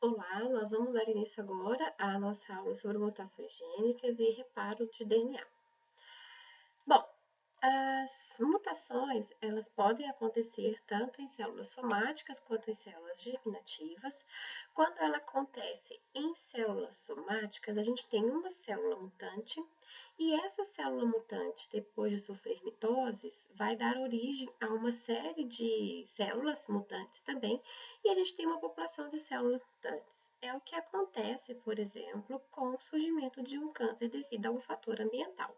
Olá, nós vamos dar início agora à nossa aula sobre mutações gênicas e reparo de DNA. Bom, as mutações, elas podem acontecer tanto em células somáticas quanto em células germinativas. Quando ela acontece em células somáticas, a gente tem uma célula mutante e essa célula mutante, depois de sofrer mitoses, vai dar origem a uma série de células mutantes também, e a gente tem uma população de células mutantes. É o que acontece, por exemplo, com o surgimento de um câncer devido a um fator ambiental.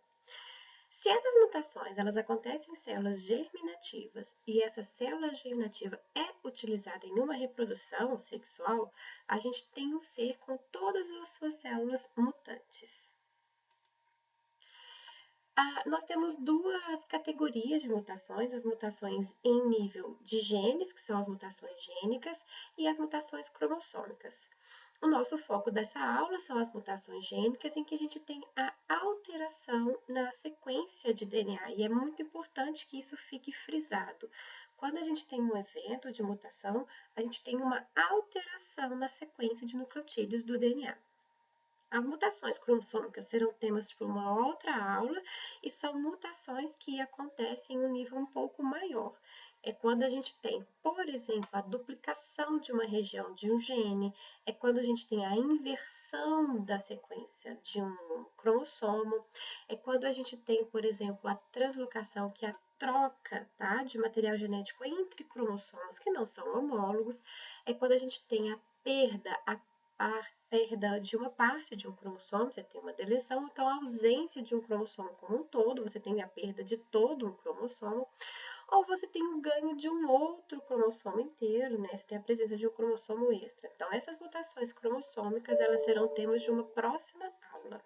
Se essas mutações elas acontecem em células germinativas e essa célula germinativa é utilizada em uma reprodução sexual, a gente tem um ser com todas as suas células mutantes. Nós temos duas categorias de mutações, as mutações em nível de genes, que são as mutações gênicas, e as mutações cromossômicas. O nosso foco dessa aula são as mutações gênicas, em que a gente tem a alteração na sequência de DNA, e é muito importante que isso fique frisado. Quando a gente tem um evento de mutação, a gente tem uma alteração na sequência de nucleotídeos do DNA. As mutações cromossômicas serão temas de uma outra aula e são mutações que acontecem em um nível um pouco maior. É quando a gente tem, por exemplo, a duplicação de uma região de um gene, é quando a gente tem a inversão da sequência de um cromossomo, é quando a gente tem, por exemplo, a translocação, que é a troca, tá, de material genético entre cromossomos que não são homólogos, é quando a gente tem a perda de uma parte de um cromossomo, você tem uma deleção, então a ausência de um cromossomo como um todo, você tem a perda de todo um cromossomo, ou você tem o ganho de um outro cromossomo inteiro, né? Você tem a presença de um cromossomo extra. Então, essas mutações cromossômicas, elas serão temas de uma próxima aula.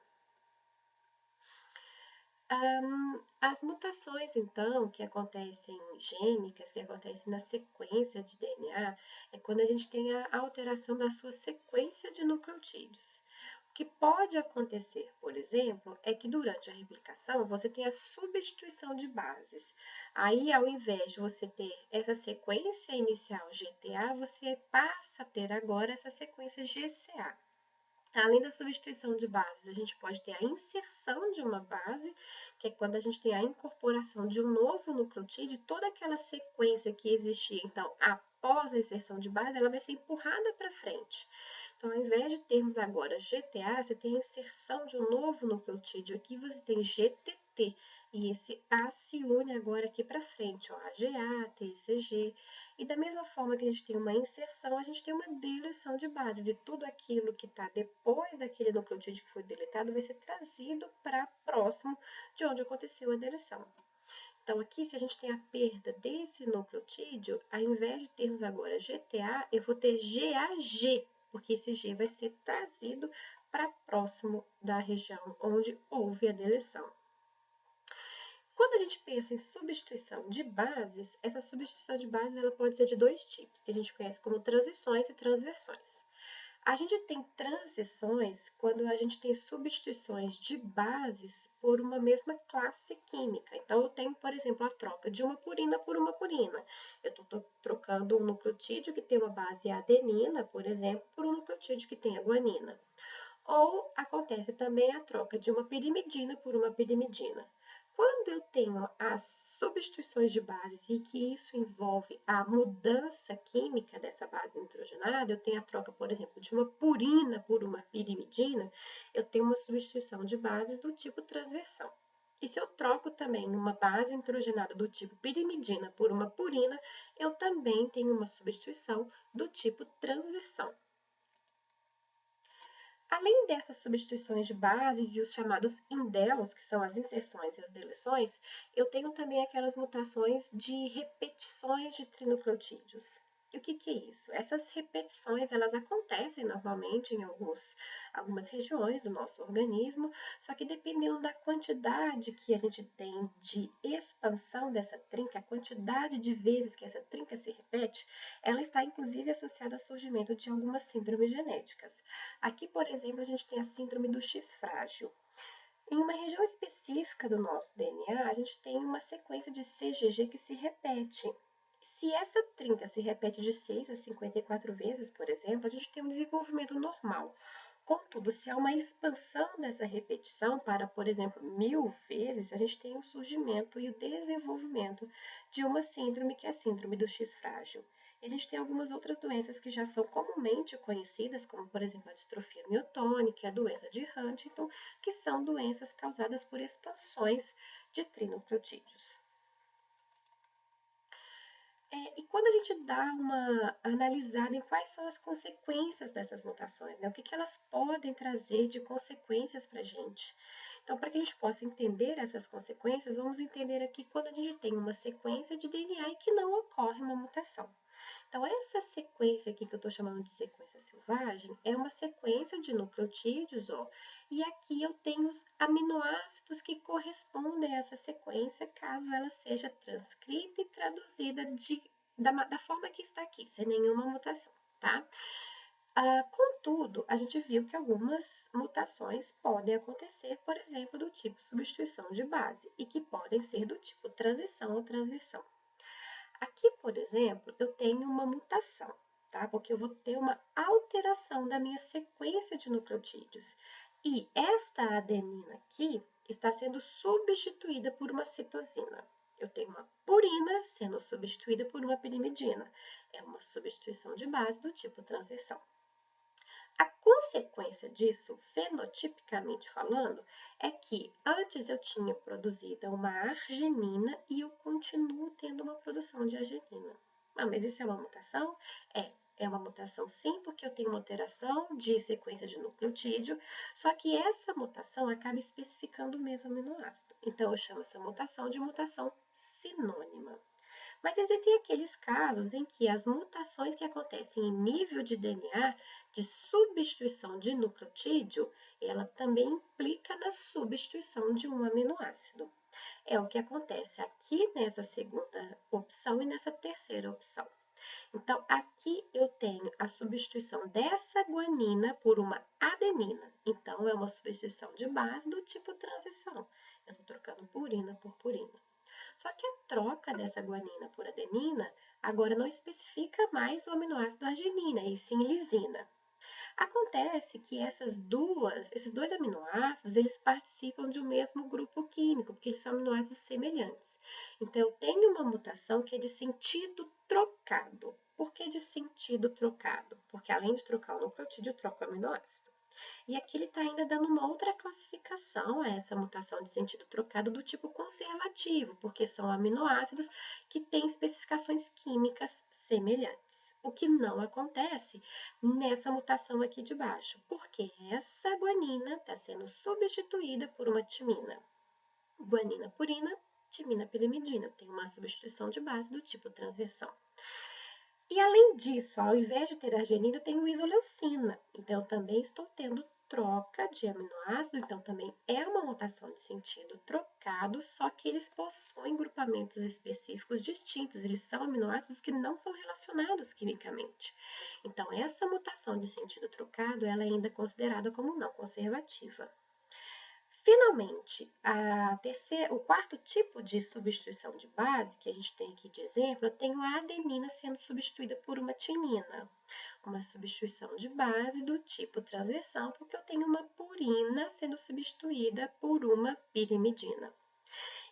As mutações, então, que acontecem gênicas, que acontecem na sequência de DNA, é quando a gente tem a alteração da sua sequência de nucleotídeos. O que pode acontecer, por exemplo, é que durante a replicação você tem a substituição de bases. Aí, ao invés de você ter essa sequência inicial GTA, você passa a ter agora essa sequência GCA. Além da substituição de bases, a gente pode ter a inserção de uma base, que é quando a gente tem a incorporação de um novo nucleotídeo, toda aquela sequência que existia, então, após a inserção de base, ela vai ser empurrada para frente. Então, ao invés de termos agora GTA, você tem a inserção de um novo nucleotídeo. Aqui você tem GTT, e esse A se une agora aqui para frente, ó, AGA, TCG. E da mesma forma que a gente tem uma inserção, a gente tem uma deleção de bases. E tudo aquilo que está depois daquele nucleotídeo que foi deletado vai ser trazido para próximo de onde aconteceu a deleção. Então, aqui, se a gente tem a perda desse nucleotídeo, ao invés de termos agora GTA, eu vou ter GAG, porque esse G vai ser trazido para próximo da região onde houve a deleção. Quando a gente pensa em substituição de bases, essa substituição de bases ela pode ser de dois tipos, que a gente conhece como transições e transversões. A gente tem transições quando a gente tem substituições de bases por uma mesma classe química. Então, eu tenho, por exemplo, a troca de uma purina por uma purina. Eu estou trocando um nucleotídeo que tem uma base adenina, por exemplo, por um nucleotídeo que tem a guanina. Ou acontece também a troca de uma pirimidina por uma pirimidina. Quando eu tenho as substituições de bases e que isso envolve a mudança química dessa base nitrogenada, eu tenho a troca, por exemplo, de uma purina por uma pirimidina, eu tenho uma substituição de bases do tipo transversal. E se eu troco também uma base nitrogenada do tipo pirimidina por uma purina, eu também tenho uma substituição do tipo transversal. Além dessas substituições de bases e os chamados indels, que são as inserções e as deleções, eu tenho também aquelas mutações de repetições de trinucleotídeos. E o que é isso? Essas repetições, elas acontecem normalmente em algumas regiões do nosso organismo, só que dependendo da quantidade que a gente tem de expansão dessa trinca, a quantidade de vezes que essa trinca se repete, ela está inclusive associada ao surgimento de algumas síndromes genéticas. Aqui, por exemplo, a gente tem a síndrome do X frágil. Em uma região específica do nosso DNA, a gente tem uma sequência de CGG que se repete. Se essa trinca se repete de 6 a 54 vezes, por exemplo, a gente tem um desenvolvimento normal. Contudo, se há uma expansão dessa repetição para, por exemplo, 1000 vezes, a gente tem o surgimento e o desenvolvimento de uma síndrome, que é a síndrome do X frágil. E a gente tem algumas outras doenças que já são comumente conhecidas, como, por exemplo, a distrofia miotônica, a doença de Huntington, que são doenças causadas por expansões de trinucleotídeos. E quando a gente dá uma analisada em quais são as consequências dessas mutações, né? O que elas podem trazer de consequências para a gente. Então, para que a gente possa entender essas consequências, vamos entender aqui quando a gente tem uma sequência de DNA e que não ocorre uma mutação. Então, essa sequência aqui que eu estou chamando de sequência selvagem é uma sequência de nucleotídeos, ó, e aqui eu tenho os aminoácidos que correspondem a essa sequência, caso ela seja transcrita e traduzida da forma que está aqui, sem nenhuma mutação, tá? Contudo, a gente viu que algumas mutações podem acontecer, por exemplo, do tipo substituição de base, e que podem ser do tipo transição ou transversão. Aqui, por exemplo, eu tenho uma mutação, tá? Porque eu vou ter uma alteração da minha sequência de nucleotídeos. E esta adenina aqui está sendo substituída por uma citosina. Eu tenho uma purina sendo substituída por uma pirimidina. É uma substituição de base do tipo transversal. A consequência disso, fenotipicamente falando, é que antes eu tinha produzido uma arginina e eu continuo tendo uma produção de arginina. Mas isso é uma mutação? É uma mutação sim, porque eu tenho uma alteração de sequência de nucleotídeo, só que essa mutação acaba especificando o mesmo aminoácido. Então, eu chamo essa mutação de mutação sinônima. Mas existem aqueles casos em que as mutações que acontecem em nível de DNA, de substituição de nucleotídeo, ela também implica na substituição de um aminoácido. É o que acontece aqui nessa segunda opção e nessa terceira opção. Então, aqui eu tenho a substituição dessa guanina por uma adenina. Então, é uma substituição de base do tipo transição. Eu estou trocando purina por purina. Só que a troca dessa guanina por adenina agora não especifica mais o aminoácido arginina, e sim lisina. Acontece que esses dois aminoácidos, eles participam de um mesmo grupo químico, porque eles são aminoácidos semelhantes. Então, eu tenho uma mutação que é de sentido trocado. Por que de sentido trocado? Porque além de trocar o nucleotídeo, eu troco o aminoácido. E aqui ele está ainda dando uma outra classificação a essa mutação de sentido trocado do tipo conservativo, porque são aminoácidos que têm especificações químicas semelhantes. O que não acontece nessa mutação aqui de baixo, porque essa guanina está sendo substituída por uma timina. Guanina purina, timina pirimidina, tem uma substituição de base do tipo transversal. E além disso, ao invés de ter arginina, eu tenho isoleucina. Então, eu também estou tendo troca de aminoácido, então também é uma mutação de sentido trocado, só que eles possuem grupamentos específicos distintos, eles são aminoácidos que não são relacionados quimicamente. Então, essa mutação de sentido trocado, ela é ainda considerada como não conservativa. Finalmente, o quarto tipo de substituição de base que a gente tem aqui de exemplo, eu tenho a adenina sendo substituída por uma timina. Uma substituição de base do tipo transversal, porque eu tenho uma purina sendo substituída por uma pirimidina.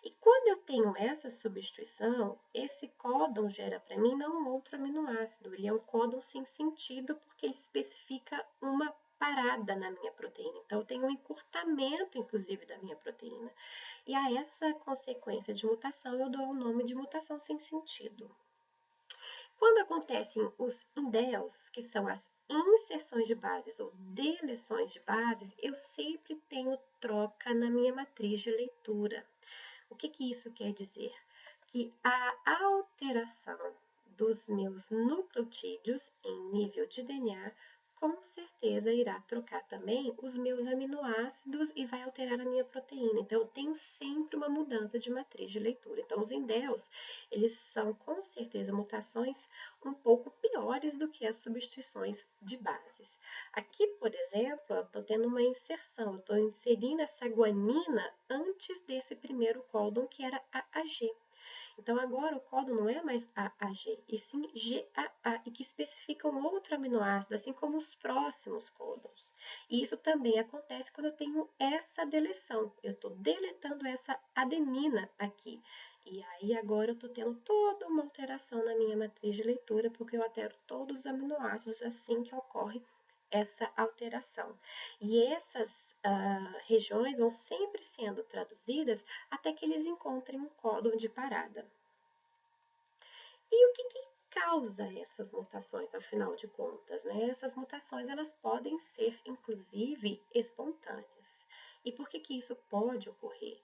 E quando eu tenho essa substituição, esse códon gera para mim não um outro aminoácido, ele é um códon sem sentido porque ele especifica uma parada na minha proteína. Então, eu tenho um encurtamento, inclusive, da minha proteína. E a essa consequência de mutação, eu dou o nome de mutação sem sentido. Quando acontecem os indels, que são as inserções de bases ou deleções de bases, eu sempre tenho troca na minha matriz de leitura. O que isso quer dizer? Que a alteração dos meus nucleotídeos em nível de DNA com certeza irá trocar também os meus aminoácidos e vai alterar a minha proteína. Então, eu tenho sempre uma mudança de matriz de leitura. Então, os indels, eles são com certeza mutações um pouco piores do que as substituições de bases. Aqui, por exemplo, eu estou tendo uma inserção, eu estou inserindo essa guanina antes desse primeiro códon, que era a AG. Então, agora o códon não é mais AAG, e sim GAA, e que especifica um outro aminoácido, assim como os próximos códons. E isso também acontece quando eu tenho essa deleção. Eu estou deletando essa adenina aqui. E aí, agora eu estou tendo toda uma alteração na minha matriz de leitura, porque eu altero todos os aminoácidos assim que ocorre essa alteração. E essas regiões vão sempre sendo traduzidas até que eles encontrem um códon de parada. E o que causa essas mutações, afinal de contas, né? Essas mutações, elas podem ser, inclusive, espontâneas. E por que isso pode ocorrer?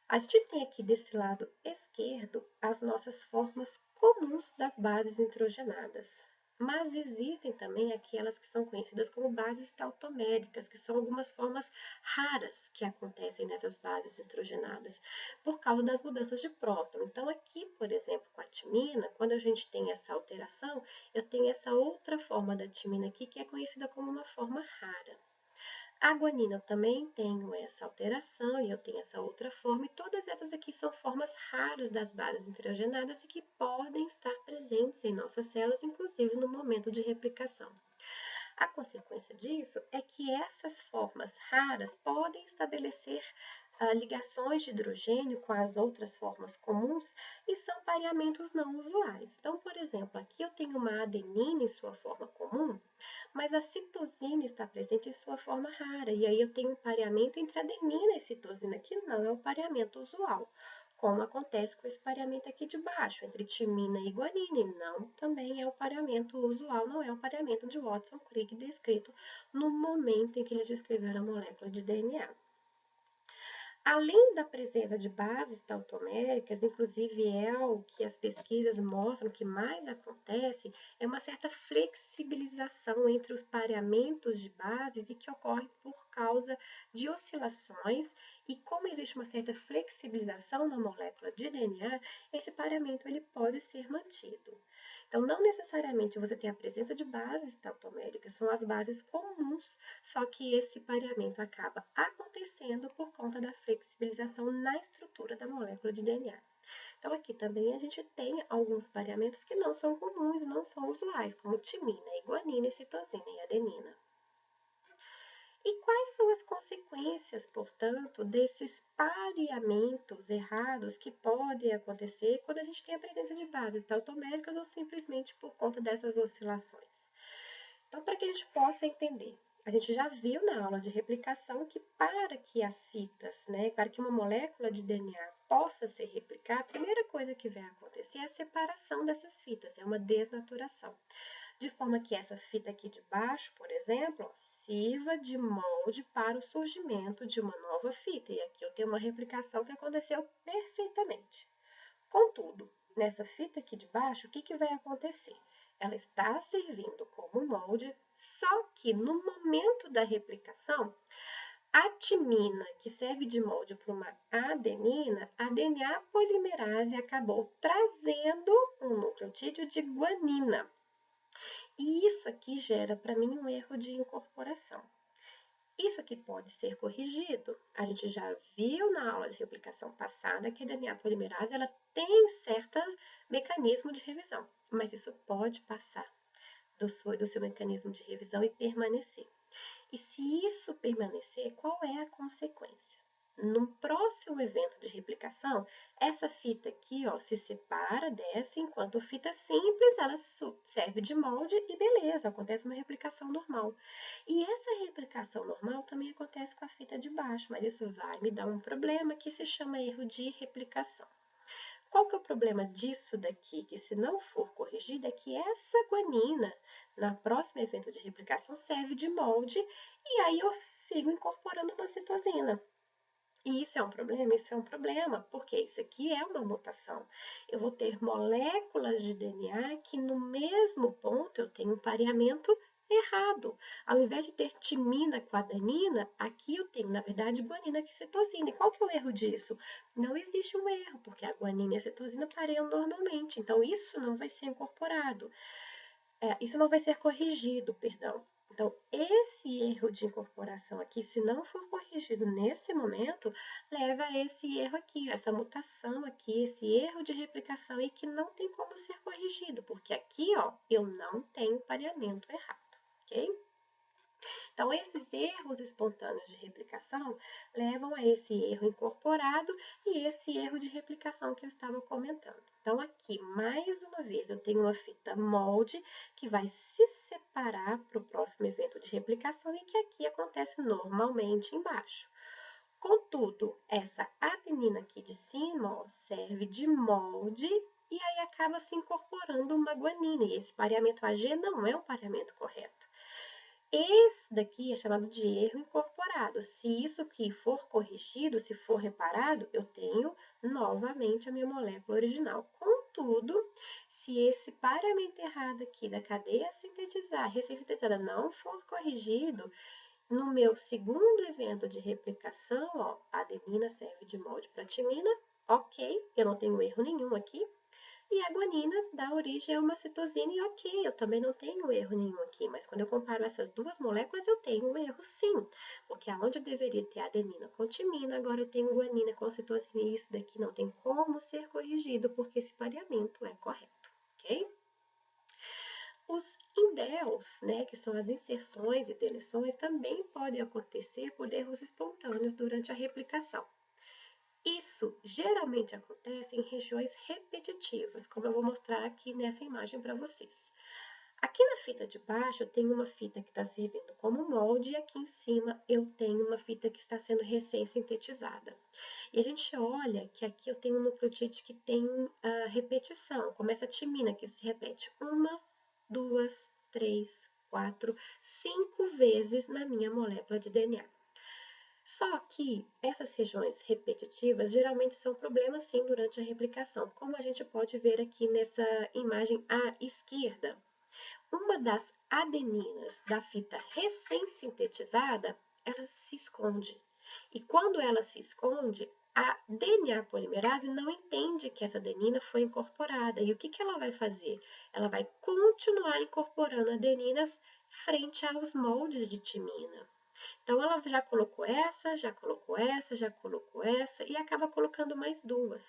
A gente tem aqui desse lado esquerdo as nossas formas comuns das bases nitrogenadas. Mas existem também aquelas que são conhecidas como bases tautoméricas, que são algumas formas raras que acontecem nessas bases nitrogenadas, por causa das mudanças de próton. Então, aqui, por exemplo, com a timina, quando a gente tem essa alteração, eu tenho essa outra forma da timina aqui, que é conhecida como uma forma rara. A guanina eu também tenho essa alteração e eu tenho essa outra forma, e todas essas aqui são formas raras das bases nitrogenadas e que podem estar presentes em nossas células, inclusive no momento de replicação. A consequência disso é que essas formas raras podem estabelecer ligações de hidrogênio com as outras formas comuns e são pareamentos não usuais. Então, por exemplo, aqui eu tenho uma adenina em sua forma comum, mas a citosina está presente em sua forma rara, e aí eu tenho um pareamento entre adenina e citosina, que não é o pareamento usual, como acontece com esse pareamento aqui de baixo, entre timina e guanina, e não também é o pareamento usual, não é o pareamento de Watson-Crick descrito no momento em que eles descreveram a molécula de DNA. Além da presença de bases tautoméricas, inclusive é o que as pesquisas mostram que mais acontece, é uma certa flexibilização entre os pareamentos de bases e que ocorre por causa de oscilações, e como existe uma certa flexibilização na molécula de DNA, esse pareamento ele pode ser mantido. Então, não necessariamente você tem a presença de bases tautoméricas, são as bases comuns, só que esse pareamento acaba acontecendo por conta da flexibilização na estrutura da molécula de DNA. Então, aqui também a gente tem alguns pareamentos que não são comuns, não são usuais, como timina, guanina, citosina e adenina. E quais são as consequências, portanto, desses pareamentos errados que podem acontecer quando a gente tem a presença de bases tautoméricas ou simplesmente por conta dessas oscilações? Então, para que a gente possa entender, a gente já viu na aula de replicação que para que as fitas, para que uma molécula de DNA possa se replicar, a primeira coisa que vai acontecer é a separação dessas fitas, é uma desnaturação. De forma que essa fita aqui de baixo, por exemplo, sirva de molde para o surgimento de uma nova fita. E aqui eu tenho uma replicação que aconteceu perfeitamente. Contudo, nessa fita aqui de baixo, o que vai acontecer? Ela está servindo como molde, só que no momento da replicação, a timina, que serve de molde para uma adenina, a DNA polimerase acabou trazendo um nucleotídeo de guanina. E isso aqui gera para mim um erro de incorporação. Isso aqui pode ser corrigido. A gente já viu na aula de replicação passada que a DNA polimerase ela tem certo mecanismo de revisão, mas isso pode passar do seu mecanismo de revisão e permanecer. E se isso permanecer, qual é a consequência? No próximo evento de replicação, essa fita aqui se separa dessa, enquanto fita simples ela serve de molde e beleza, acontece uma replicação normal. E essa replicação normal também acontece com a fita de baixo, mas isso vai me dar um problema que se chama erro de replicação. Qual que é o problema disso daqui? Que se não for corrigido, é que essa guanina, na próxima evento de replicação, serve de molde e aí eu sigo incorporando uma citosina. E isso é um problema? Isso é um problema, porque isso aqui é uma mutação. Eu vou ter moléculas de DNA que no mesmo ponto eu tenho um pareamento errado. Ao invés de ter timina com adenina, aqui eu tenho, na verdade, guanina com citosina. E qual que é o erro disso? Não existe um erro, porque a guanina e a citosina pareiam normalmente. Então, isso não vai ser incorporado. Isso não vai ser corrigido, perdão. Então, esse esse erro de incorporação aqui, se não for corrigido nesse momento, leva a esse erro aqui, essa mutação aqui, esse erro de replicação e que não tem como ser corrigido, porque aqui, ó, eu não tenho pareamento errado, ok? Então, esses erros espontâneos de replicação levam a esse erro incorporado e esse erro de replicação que eu estava comentando. Então, aqui, mais uma vez, eu tenho uma fita molde que vai se separar para o próximo evento de replicação e que aqui acontece normalmente embaixo. Contudo, essa adenina aqui de cima, ó, serve de molde e aí acaba se incorporando uma guanina. E esse pareamento AG não é um pareamento correto. Isso daqui é chamado de erro incorporado. Se isso aqui for corrigido, se for reparado, eu tenho novamente a minha molécula original. Contudo, se esse pareamento errado aqui da cadeia recém-sintetizada não for corrigido, no meu segundo evento de replicação, ó, a adenina serve de molde para a timina, ok, eu não tenho erro nenhum aqui. E a guanina dá origem a uma citosina e ok, eu também não tenho erro nenhum aqui, mas quando eu comparo essas duas moléculas eu tenho um erro sim, porque aonde eu deveria ter adenina com timina, agora eu tenho guanina com citosina e isso daqui não tem como ser corrigido porque esse pareamento é correto, ok? Os indels, né, que são as inserções e deleções, também podem acontecer por erros espontâneos durante a replicação. Isso geralmente acontece em regiões repetitivas, como eu vou mostrar aqui nessa imagem para vocês. Aqui na fita de baixo eu tenho uma fita que está servindo como molde e aqui em cima eu tenho uma fita que está sendo recém-sintetizada. E a gente olha que aqui eu tenho um nucleotídeo que tem a repetição, como essa timina que se repete 1, 2, 3, 4, 5 vezes na minha molécula de DNA. Só que essas regiões repetitivas geralmente são problemas sim durante a replicação, como a gente pode ver aqui nessa imagem à esquerda. Uma das adeninas da fita recém-sintetizada, ela se esconde. E quando ela se esconde, a DNA polimerase não entende que essa adenina foi incorporada. E o que ela vai fazer? Ela vai continuar incorporando adeninas frente aos moldes de timina. Então, ela já colocou essa, já colocou essa, já colocou essa e acaba colocando mais duas.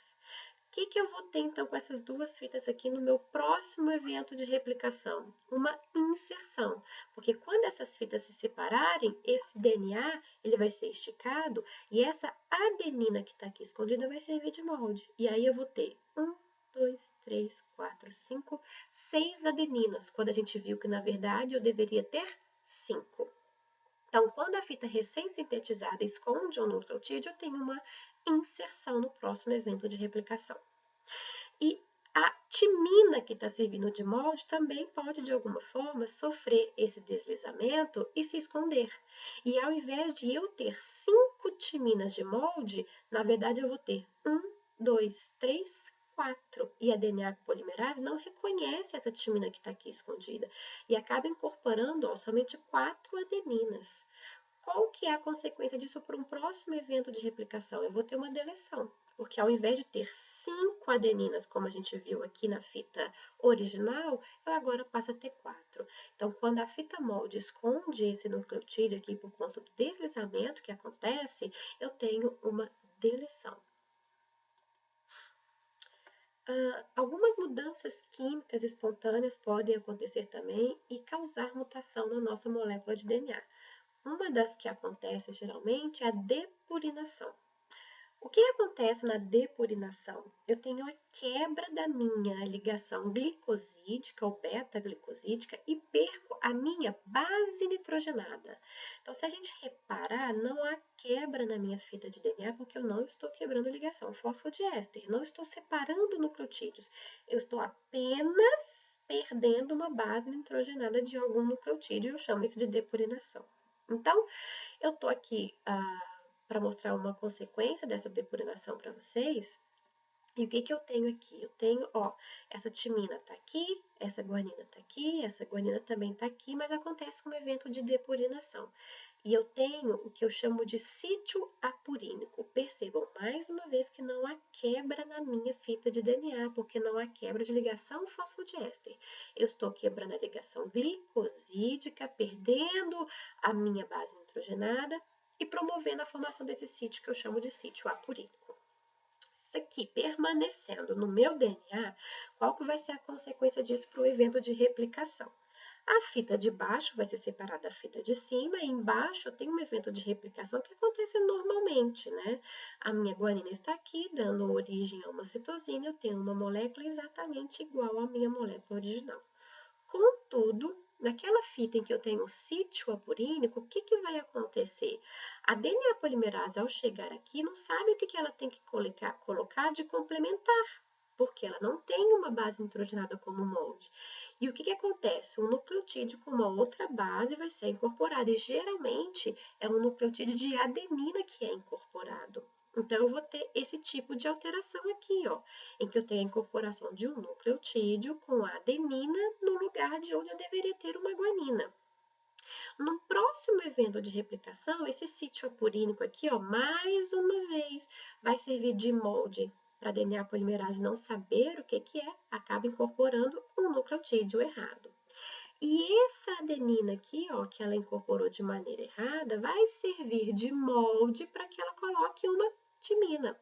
O que eu vou ter, então, com essas duas fitas aqui no meu próximo evento de replicação? Uma inserção, porque quando essas fitas se separarem, esse DNA ele vai ser esticado e essa adenina que está aqui escondida vai servir de molde. E aí eu vou ter 1, 2, 3, 4, 5, 6 adeninas, quando a gente viu que, na verdade, eu deveria ter 5. Então, quando a fita recém-sintetizada esconde um nucleotídeo, eu tenho uma inserção no próximo evento de replicação. E a timina que está servindo de molde também pode, de alguma forma, sofrer esse deslizamento e se esconder. E ao invés de eu ter 5 timinas de molde, na verdade eu vou ter 1, 2, 3, 4. E a DNA polimerase não reconhece essa timina que está aqui escondida e acaba incorporando somente 4 adeninas. Qual que é a consequência disso para um próximo evento de replicação? Eu vou ter uma deleção, porque ao invés de ter 5 adeninas, como a gente viu aqui na fita original, eu agora passo a ter 4. Então, quando a fita molde esconde esse nucleotídeo aqui por conta do deslizamento que acontece, eu tenho uma deleção. Algumas mudanças químicas espontâneas podem acontecer também e causar mutação na nossa molécula de DNA. Uma das que acontece geralmente é a depurinação. O que acontece na depurinação? Eu tenho a quebra da minha ligação glicosídica ou beta-glicosídica e perco a minha base nitrogenada. Então, se a gente reparar, não há quebra na minha fita de DNA porque eu não estou quebrando ligação fosfodiéster, não estou separando nucleotídeos, eu estou apenas perdendo uma base nitrogenada de algum nucleotídeo e eu chamo isso de depurinação. Então, eu estou aqui para mostrar uma consequência dessa depurinação para vocês, E o que que eu tenho aqui? Eu tenho, ó, essa timina tá aqui, essa guanina tá aqui, essa guanina também tá aqui, mas acontece um evento de depurinação. E eu tenho o que eu chamo de sítio apurínico. Percebam, mais uma vez, que não há quebra na minha fita de DNA, porque não há quebra de ligação fosfodiéster. Eu estou quebrando a ligação glicosídica, perdendo a minha base nitrogenada e promovendo a formação desse sítio que eu chamo de sítio apurínico. Isso aqui permanecendo no meu DNA, qual que vai ser a consequência disso para o evento de replicação? A fita de baixo vai ser separada da fita de cima e embaixo eu tenho um evento de replicação que acontece normalmente, né? A minha guanina está aqui, dando origem a uma citosina, eu tenho uma molécula exatamente igual à minha molécula original. Contudo, naquela fita em que eu tenho o sítio apurínico, o que que vai acontecer? A DNA polimerase, ao chegar aqui, não sabe o que que ela tem que colocar de complementar, porque ela não tem uma base nitrogenada como molde. E o que que acontece? Um nucleotídeo com uma outra base vai ser incorporado, e geralmente é um nucleotídeo de adenina que é incorporado. Então, eu vou ter esse tipo de alteração aqui, ó, em que eu tenho a incorporação de um nucleotídeo com adenina no lugar de onde eu deveria ter uma guanina. No próximo evento de replicação, esse sítio apurínico aqui, ó, mais uma vez, vai servir de molde para a DNA polimerase não saber o que que é, acaba incorporando um nucleotídeo errado. E essa adenina aqui, ó, que ela incorporou de maneira errada, vai servir de molde para que ela coloque uma timina.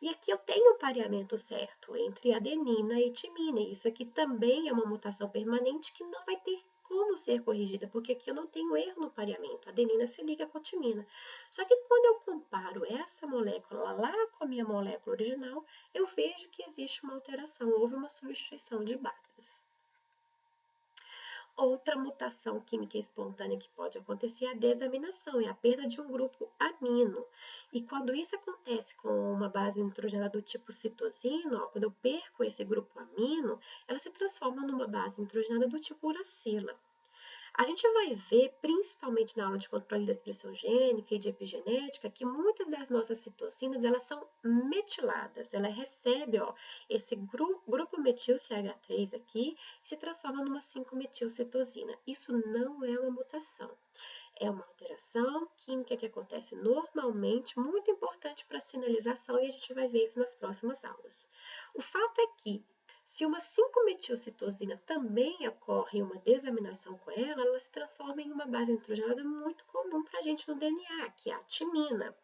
E aqui eu tenho o pareamento certo entre adenina e timina. E isso aqui também é uma mutação permanente que não vai ter como ser corrigida, porque aqui eu não tenho erro no pareamento. A adenina se liga com a timina. Só que quando eu comparo essa molécula lá com a minha molécula original, eu vejo que existe uma alteração, houve uma substituição de bases. Outra mutação química espontânea que pode acontecer é a desaminação, é a perda de um grupo amino. E quando isso acontece com uma base nitrogenada do tipo citosina, ó, quando eu perco esse grupo amino, ela se transforma numa base nitrogenada do tipo uracila. A gente vai ver, principalmente na aula de controle da expressão gênica e de epigenética, que muitas das nossas citocinas elas são metiladas. Ela recebe, ó, esse grupo metil CH3 aqui e se transforma numa 5-metilcitosina. Isso não é uma mutação. É uma alteração química que acontece normalmente, muito importante para a sinalização, e a gente vai ver isso nas próximas aulas. O fato é que se uma 5-metilcitosina também ocorre uma desaminação com ela, ela se transforma em uma base nitrogenada muito comum para a gente no DNA, que é a timina.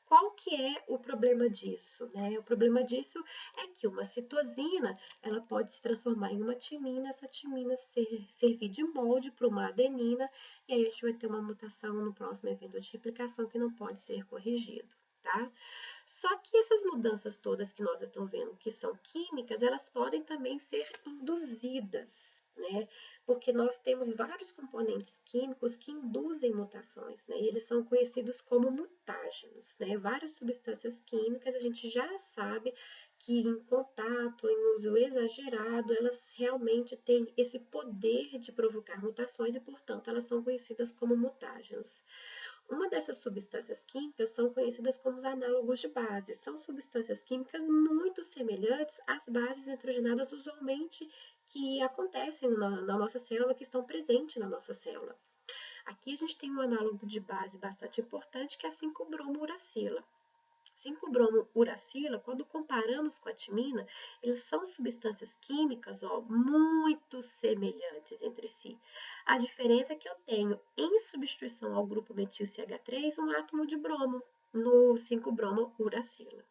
Qual que é o problema disso, né? O problema disso é que uma citosina, ela pode se transformar em uma timina, essa timina servir de molde para uma adenina, e aí a gente vai ter uma mutação no próximo evento de replicação que não pode ser corrigido, tá? Só que essas mudanças todas que nós estamos vendo, que são químicas, elas podem também ser induzidas, né? Porque nós temos vários componentes químicos que induzem mutações, né? E eles são conhecidos como mutágenos, né? Várias substâncias químicas a gente já sabe que em contato, em uso exagerado, elas realmente têm esse poder de provocar mutações e, portanto, elas são conhecidas como mutágenos. Uma dessas substâncias químicas são conhecidas como os análogos de base. São substâncias químicas muito semelhantes às bases nitrogenadas usualmente que acontecem na nossa célula, que estão presentes na nossa célula. Aqui a gente tem um análogo de base bastante importante, que é a 5-bromo-uracila. 5-bromo-uracila, quando comparamos com a timina, eles são substâncias químicas, ó, muito semelhantes entre si. A diferença é que eu tenho, em substituição ao grupo metil CH3, um átomo de bromo no 5-bromo-uracila.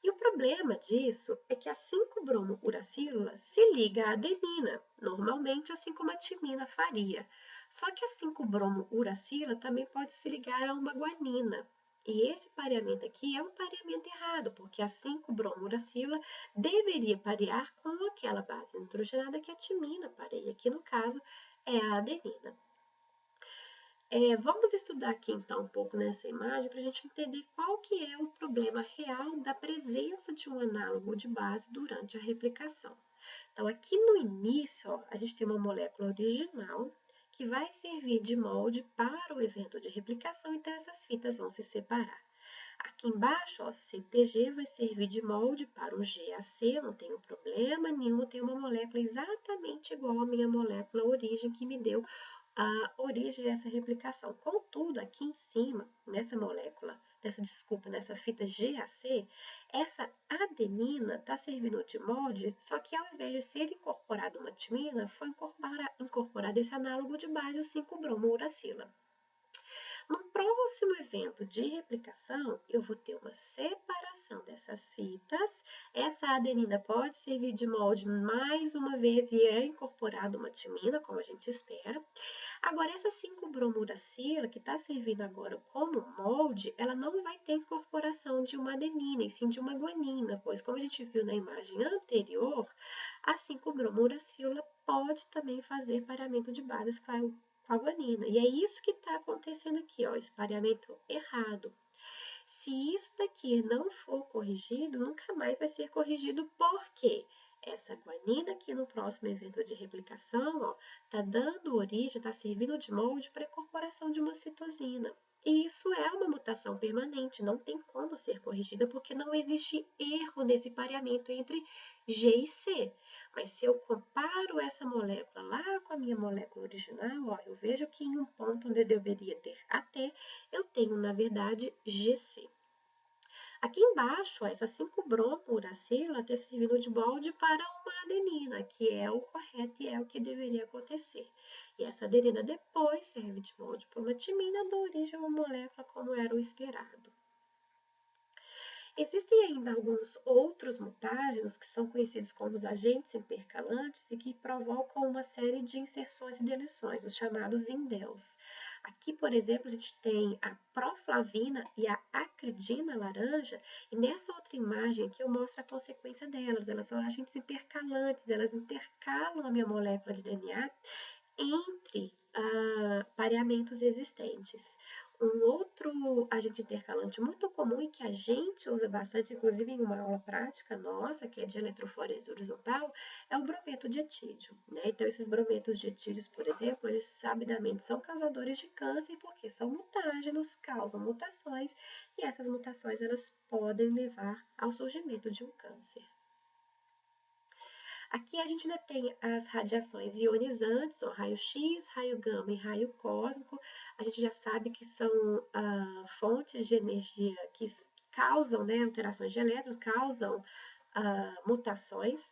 E o problema disso é que a 5-bromo-uracila se liga à adenina, normalmente assim como a timina faria. Só que a 5-bromo-uracila também pode se ligar a uma guanina. E esse pareamento aqui é um pareamento errado, porque a 5-bromo-uracila deveria parear com aquela base nitrogenada que a timina pareia, que no caso é a adenina. Vamos estudar aqui então um pouco nessa imagem para a gente entender qual que é o problema real da presença de um análogo de base durante a replicação. Então, aqui no início, ó, a gente tem uma molécula original que vai servir de molde para o evento de replicação, então essas fitas vão se separar. Aqui embaixo, ó, CTG vai servir de molde para o GAC, não tenho problema nenhum, tem uma molécula exatamente igual à minha molécula origem que me deu a origem a essa replicação. Contudo, aqui em cima, nessa molécula, nessa fita GAC, essa adenina está servindo de molde, só que ao invés de ser incorporada uma timina, foi incorporado esse análogo de base, o 5-bromouracila. No próximo evento de replicação, eu vou ter uma separação dessas fitas. Essa adenina pode servir de molde mais uma vez e é incorporada uma timina, como a gente espera. Agora, essa 5-bromuracila, que está servindo agora como molde, ela não vai ter incorporação de uma adenina, e sim de uma guanina, pois, como a gente viu na imagem anterior, a 5-bromuracila pode também fazer pareamento de bases com a guanina. E é isso que está acontecendo aqui, ó, esse pareamento errado. Se isso daqui não for corrigido, nunca mais vai ser corrigido, porque essa guanina aqui no próximo evento de replicação, ó, tá dando origem, tá servindo de molde para a incorporação de uma citosina. E isso é uma mutação permanente, não tem como ser corrigida, porque não existe erro nesse pareamento entre G e C. Mas se eu comparo essa molécula lá com a minha molécula original, ó, eu vejo que em um ponto onde eu deveria ter AT, eu tenho, na verdade, GC. Aqui embaixo, ó, essa 5-bromouracila está servindo de molde para uma adenina, que é o correto e é o que deveria acontecer. E essa adenina depois serve de molde para uma timina, dando origem a uma molécula como era o esperado. Existem ainda alguns outros mutágenos que são conhecidos como os agentes intercalantes e que provocam uma série de inserções e deleções, os chamados indels. Aqui, por exemplo, a gente tem a proflavina e a acridina laranja, e nessa outra imagem aqui eu mostro a consequência delas. Elas são agentes intercalantes, elas intercalam a minha molécula de DNA entre pareamentos existentes. Um outro agente intercalante muito comum e que a gente usa bastante, inclusive em uma aula prática nossa, que é de eletroforese horizontal, é o brometo de etídio, né? Então, esses brometos de etídios, por exemplo, eles sabidamente são causadores de câncer porque são mutágenos, causam mutações, e essas mutações elas podem levar ao surgimento de um câncer. Aqui a gente ainda tem as radiações ionizantes, ó, raio-x, raio gama e raio cósmico. A gente já sabe que são fontes de energia que causam, né, alterações de elétrons, causam mutações.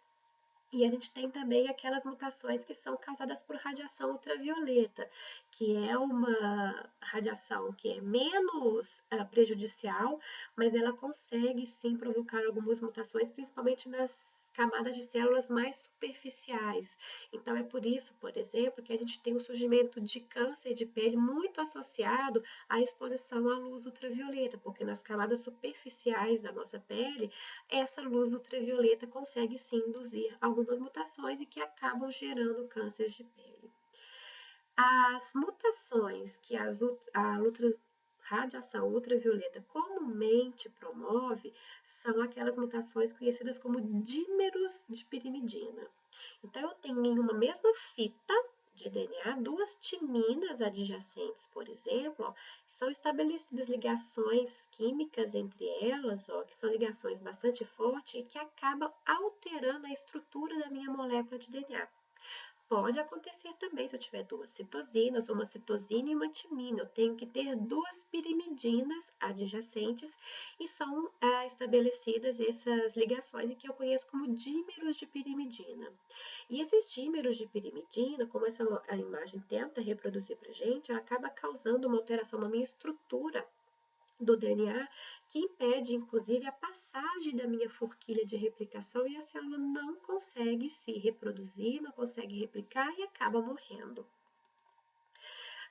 E a gente tem também aquelas mutações que são causadas por radiação ultravioleta, que é uma radiação que é menos prejudicial, mas ela consegue sim provocar algumas mutações, principalmente nas camadas de células mais superficiais. Então é por isso, por exemplo, que a gente tem o surgimento de câncer de pele muito associado à exposição à luz ultravioleta, porque nas camadas superficiais da nossa pele, essa luz ultravioleta consegue sim induzir algumas mutações e que acabam gerando cânceres de pele. As mutações que a radiação ultravioleta comumente promove são aquelas mutações conhecidas como dímeros de pirimidina. Então, eu tenho em uma mesma fita de DNA duas timinas adjacentes, por exemplo, ó, são estabelecidas ligações químicas entre elas, ó, que são ligações bastante fortes e que acabam alterando a estrutura da minha molécula de DNA. Pode acontecer também se eu tiver duas citosinas, uma citosina e uma timina. Eu tenho que ter duas pirimidinas adjacentes e são estabelecidas essas ligações que eu conheço como dímeros de pirimidina. E esses dímeros de pirimidina, como a imagem tenta reproduzir para a gente, acaba causando uma alteração na minha estrutura do DNA, que impede, inclusive, a passagem da minha forquilha de replicação e a célula não consegue se reproduzir, não consegue replicar e acaba morrendo.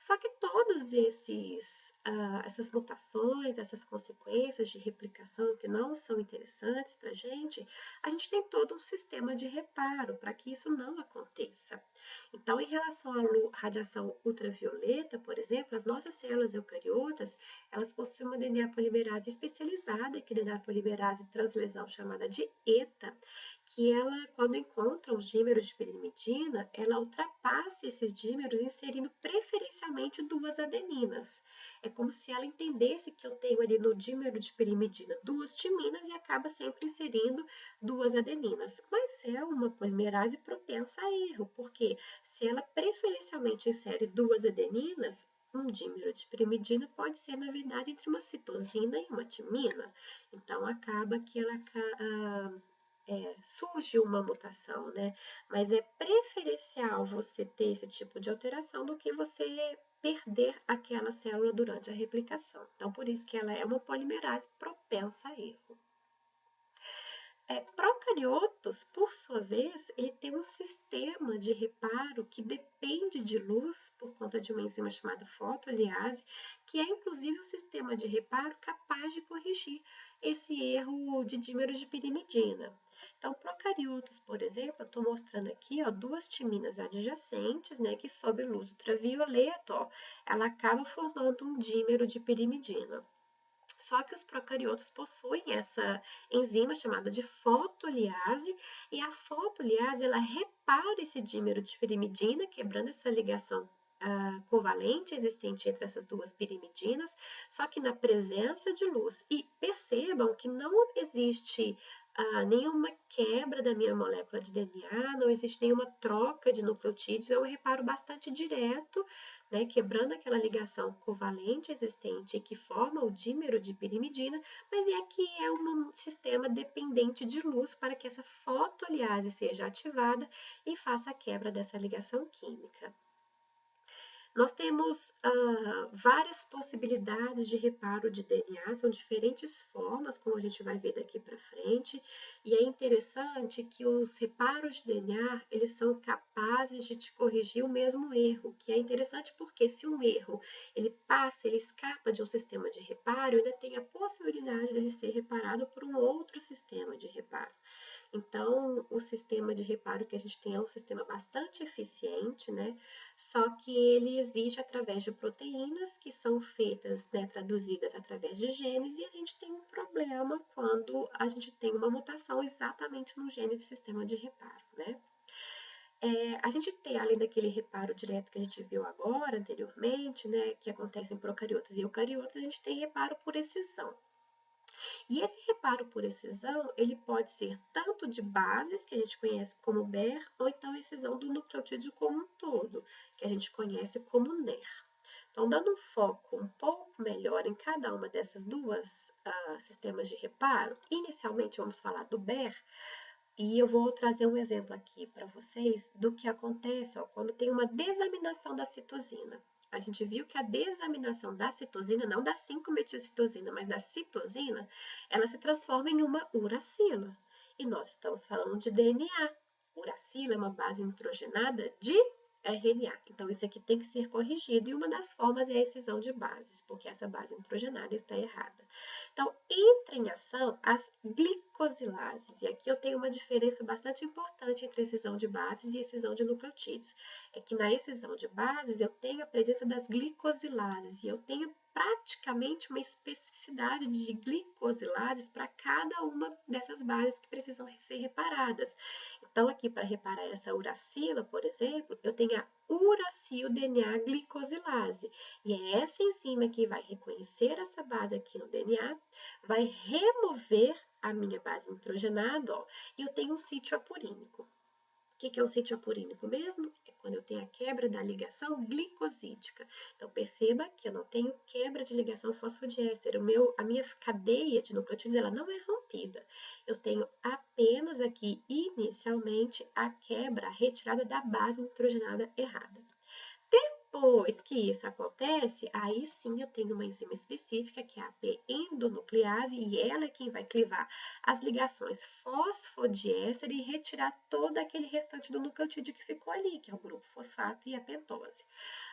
Só que todos essas mutações, essas consequências de replicação que não são interessantes para a gente tem todo um sistema de reparo para que isso não aconteça. Então, em relação à radiação ultravioleta, por exemplo, as nossas células eucariotas, elas possuem uma DNA polimerase especializada, que é a DNA polimerase translesal chamada de ETA, que ela, quando encontra os dímeros de pirimidina, ela ultrapassa esses dímeros inserindo preferencialmente necessariamente duas adeninas. É como se ela entendesse que eu tenho ali no dímero de pirimidina duas timinas e acaba sempre inserindo duas adeninas. Mas é uma polimerase propensa a erro, porque se ela preferencialmente insere duas adeninas, um dímero de pirimidina pode ser, na verdade, entre uma citosina e uma timina. Então, acaba que surge uma mutação, né? Mas é preferencial você ter esse tipo de alteração do que você perder aquela célula durante a replicação. Então, por isso que ela é uma polimerase propensa a erro. Procariotos, por sua vez, ele tem um sistema de reparo que depende de luz por conta de uma enzima chamada fotoliase, que é inclusive um sistema de reparo capaz de corrigir esse erro de dímero de pirimidina. Então, procariotos, por exemplo, eu estou mostrando aqui, ó, duas timinas adjacentes, né, que sob luz ultravioleta, ó, ela acaba formando um dímero de pirimidina. Só que os procariotos possuem essa enzima chamada de fotoliase, e a fotoliase ela repara esse dímero de pirimidina, quebrando essa ligação covalente existente entre essas duas pirimidinas, só que na presença de luz. E percebam que não existe nenhuma quebra da minha molécula de DNA, não existe nenhuma troca de nucleotídeos, é um reparo bastante direto, né, quebrando aquela ligação covalente existente que forma o dímero de pirimidina, mas é que é um sistema dependente de luz para que essa fotoliase seja ativada e faça a quebra dessa ligação química. Nós temos várias possibilidades de reparo de DNA, são diferentes formas, como a gente vai ver daqui para frente, e é interessante que os reparos de DNA, eles são capazes de te corrigir o mesmo erro, que é interessante porque se um erro, ele escapa de um sistema de reparo, ainda tem a possibilidade dele ser reparado por um outro sistema de reparo. Então, o sistema de reparo que a gente tem é um sistema bastante eficiente, né? Só que ele exige através de proteínas que são feitas, né, traduzidas através de genes, e a gente tem um problema quando a gente tem uma mutação exatamente no gene de sistema de reparo, né? A gente tem, além daquele reparo direto que a gente viu agora, anteriormente, né, que acontece em procariotos e eucariotos, a gente tem reparo por excisão. E esse reparo por excisão, ele pode ser tanto de bases, que a gente conhece como BER, ou então excisão do nucleotídeo como um todo, que a gente conhece como NER. Então, dando um foco um pouco melhor em cada uma dessas duas sistemas de reparo, inicialmente vamos falar do BER, e eu vou trazer um exemplo aqui para vocês do que acontece quando tem uma desaminação da citosina. A gente viu que a desaminação da citosina, não da 5-metilcitosina, mas da citosina, ela se transforma em uma uracila. E nós estamos falando de DNA. Uracila é uma base nitrogenada de RNA. Então, isso aqui tem que ser corrigido e uma das formas é a excisão de bases, porque essa base nitrogenada está errada. Então, entra em ação as glicosilases. E aqui eu tenho uma diferença bastante importante entre excisão de bases e excisão de nucleotídeos. É que na excisão de bases eu tenho a presença das glicosilases e eu tenho praticamente uma especificidade de glicosilases para cada uma dessas bases que precisam ser reparadas. Então, aqui para reparar essa uracila, por exemplo, eu tenho a uracil-DNA glicosilase. E é essa enzima que vai reconhecer essa base aqui no DNA, vai remover a minha base nitrogenada, ó, e eu tenho um sítio apurínico. O que é o sítio apurínico mesmo? É quando eu tenho a quebra da ligação glicosídica. Então, perceba que eu não tenho quebra de ligação fosfodiéster. A minha cadeia de nucleotídeos ela não é rompida. Eu tenho apenas aqui, inicialmente, a quebra, a retirada da base nitrogenada errada. Depois que isso acontece, aí sim eu tenho uma enzima específica, que é a P-endonuclease, e ela é quem vai clivar as ligações fosfodiéster e retirar todo aquele restante do nucleotídeo que ficou ali, que é o grupo fosfato e a pentose.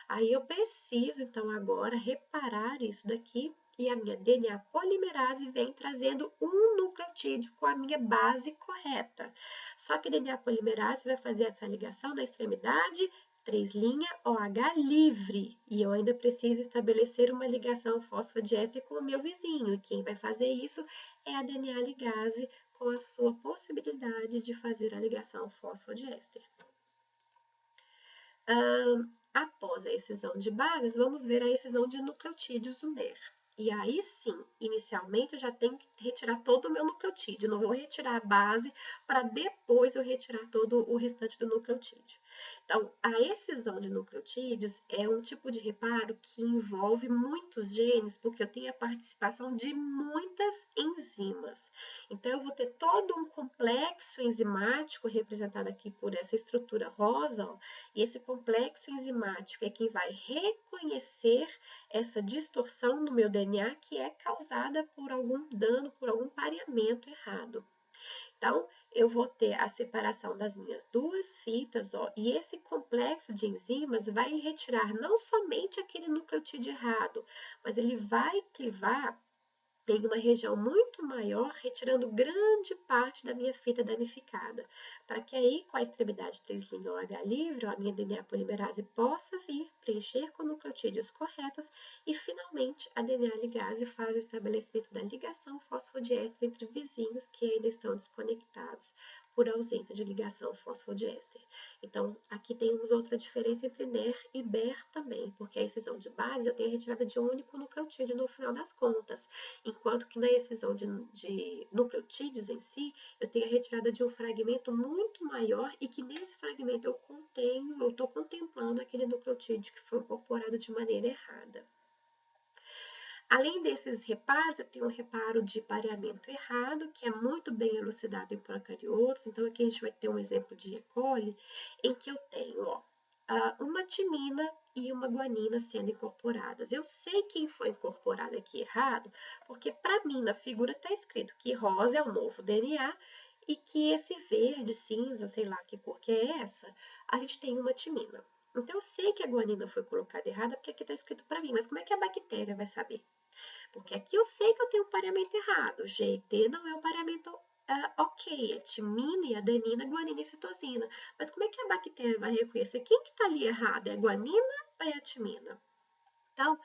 Aí eu preciso, então, agora reparar isso daqui, e a minha DNA polimerase vem trazendo um nucleotídeo com a minha base correta. Só que a DNA polimerase vai fazer essa ligação na extremidade 3' OH livre, e eu ainda preciso estabelecer uma ligação fosfodiéster com o meu vizinho, e quem vai fazer isso é a DNA ligase, com a sua possibilidade de fazer a ligação fosfodiéster. Após a excisão de bases, vamos ver a excisão de nucleotídeos do NER. E aí sim, inicialmente eu já tenho que retirar todo o meu nucleotídeo, não vou retirar a base para depois eu retirar todo o restante do nucleotídeo. Então, a excisão de nucleotídeos é um tipo de reparo que envolve muitos genes, porque eu tenho a participação de muitas enzimas. Então, eu vou ter todo um complexo enzimático representado aqui por essa estrutura rosa, ó, e esse complexo enzimático é quem vai reconhecer essa distorção no meu DNA que é causada por algum dano, por algum pareamento errado. Então, eu vou ter a separação das minhas duas fitas, ó, e esse complexo de enzimas vai retirar não somente aquele nucleotídeo errado, mas ele vai clivar em uma região muito maior, retirando grande parte da minha fita danificada, para que aí, com a extremidade 3' ou H livre, a minha DNA polimerase possa vir, preencher com nucleotídeos corretos e, finalmente, a DNA ligase faz o estabelecimento da ligação fosfodiéster entre vizinhos que ainda estão desconectados por ausência de ligação fosfodiéster. Então, aqui temos outra diferença entre NER e BER também, porque a excisão de base eu tenho a retirada de um único nucleotídeo no final das contas, enquanto que na excisão de nucleotídeos em si, eu tenho a retirada de um fragmento muito maior e que nesse fragmento eu estou contemplando aquele nucleotídeo que foi incorporado de maneira errada. Além desses reparos, eu tenho um reparo de pareamento errado, que é muito bem elucidado em procariotos. Então, aqui a gente vai ter um exemplo de E. coli, em que eu tenho, ó, uma timina e uma guanina sendo incorporadas. Eu sei quem foi incorporado aqui errado, porque para mim na figura está escrito que rosa é o novo DNA e que esse verde, cinza, sei lá que cor que é essa, a gente tem uma timina. Então eu sei que a guanina foi colocada errada porque aqui está escrito para mim, mas como é que a bactéria vai saber? Porque aqui eu sei que eu tenho um pareamento errado. GT não é o pareamento ok, é timina e adenina, guanina e citosina. Mas como é que a bactéria vai reconhecer quem que está ali errado? É a guanina ou é a timina? Então,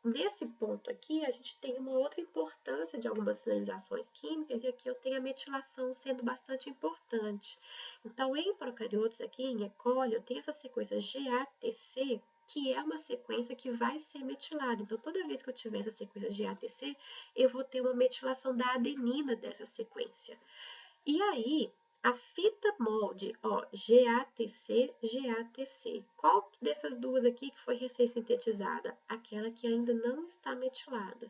nesse ponto aqui, a gente tem uma outra importância de algumas sinalizações químicas, e aqui eu tenho a metilação sendo bastante importante. Então, em procariotos aqui, em E. coli, eu tenho essa sequência GATC, que é uma sequência que vai ser metilada. Então, toda vez que eu tiver essa sequência GATC, eu vou ter uma metilação da adenina dessa sequência. E aí, a fita molde, ó, GATC, GATC. Qual dessas duas aqui que foi recém-sintetizada? Aquela que ainda não está metilada.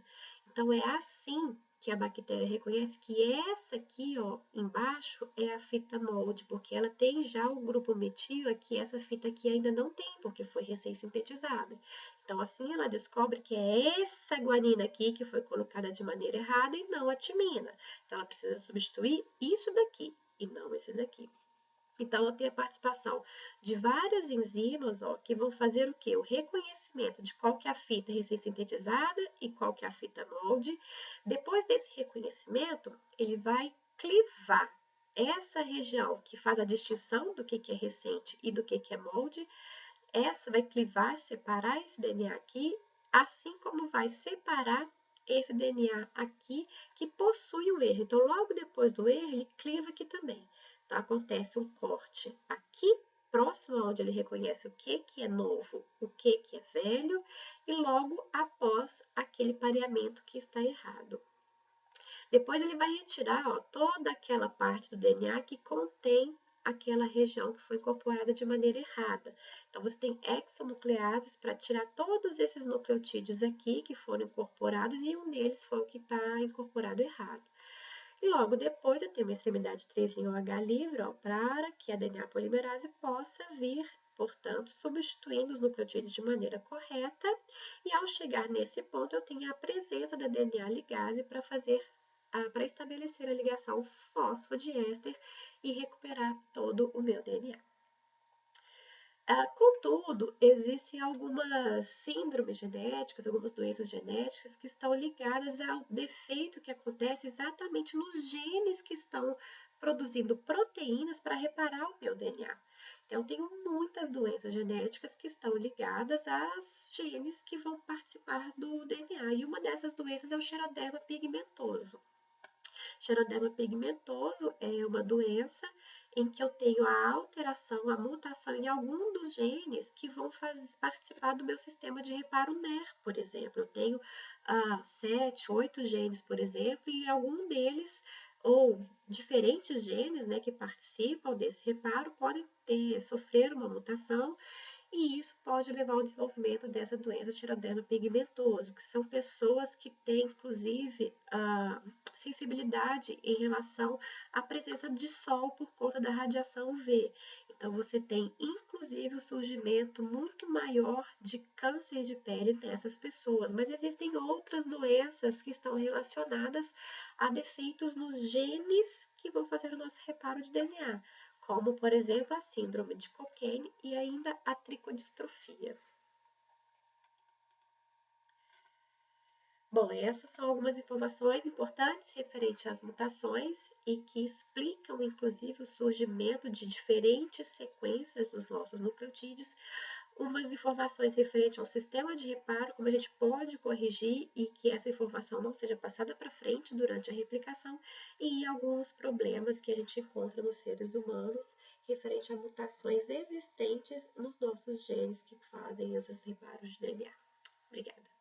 Então, é assim que a bactéria reconhece que essa aqui, ó, embaixo, é a fita molde, porque ela tem já o grupo metila que essa fita aqui ainda não tem, porque foi recém-sintetizada. Então, assim, ela descobre que é essa guanina aqui que foi colocada de maneira errada e não a timina. Então, ela precisa substituir isso daqui e não esse daqui. Então, eu tenho a participação de várias enzimas, ó, que vão fazer o quê? O reconhecimento de qual que é a fita recém-sintetizada e qual que é a fita molde. Depois desse reconhecimento, ele vai clivar essa região que faz a distinção do que é recente e do que é molde. Essa vai clivar, separar esse DNA aqui, assim como vai separar esse DNA aqui que possui o erro. Então, logo depois do erro, ele cliva aqui também. Então, acontece um corte aqui, próximo onde ele reconhece o que é novo, o que é velho, e logo após aquele pareamento que está errado. Depois ele vai retirar, ó, toda aquela parte do DNA que contém aquela região que foi incorporada de maneira errada. Então, você tem exonucleases para tirar todos esses nucleotídeos aqui que foram incorporados e um deles foi o que está incorporado errado. E logo depois eu tenho uma extremidade 3' OH livre, ó, para que a DNA polimerase possa vir, portanto, substituindo os nucleotídeos de maneira correta. E ao chegar nesse ponto, eu tenho a presença da DNA ligase para estabelecer a ligação fosfodiéster e recuperar todo o meu DNA. Contudo, existem algumas síndromes genéticas, algumas doenças genéticas que estão ligadas ao defeito que acontece exatamente nos genes que estão produzindo proteínas para reparar o meu DNA. Então, eu tenho muitas doenças genéticas que estão ligadas aos genes que vão participar do DNA. E uma dessas doenças é o xeroderma pigmentoso. Xeroderma pigmentoso é uma doença em que eu tenho a alteração, a mutação em algum dos genes que vão participar do meu sistema de reparo NER, por exemplo. Eu tenho 7, 8 genes, por exemplo, e algum deles, ou diferentes genes, né, que participam desse reparo, podem sofrer uma mutação e isso pode levar ao desenvolvimento dessa doença tirodermo pigmentoso, que são pessoas que têm, inclusive, sensibilidade em relação à presença de sol por conta da radiação UV. Então, você tem, inclusive, o surgimento muito maior de câncer de pele nessas pessoas. Mas existem outras doenças que estão relacionadas a defeitos nos genes que vão fazer o nosso reparo de DNA, como, por exemplo, a síndrome de Cockayne e ainda a tricodistrofia. Bom, essas são algumas informações importantes referentes às mutações e que explicam, inclusive, o surgimento de diferentes sequências dos nossos nucleotídeos, umas informações referentes ao sistema de reparo, como a gente pode corrigir e que essa informação não seja passada para frente durante a replicação, e alguns problemas que a gente encontra nos seres humanos referente a mutações existentes nos nossos genes que fazem esses reparos de DNA. Obrigada.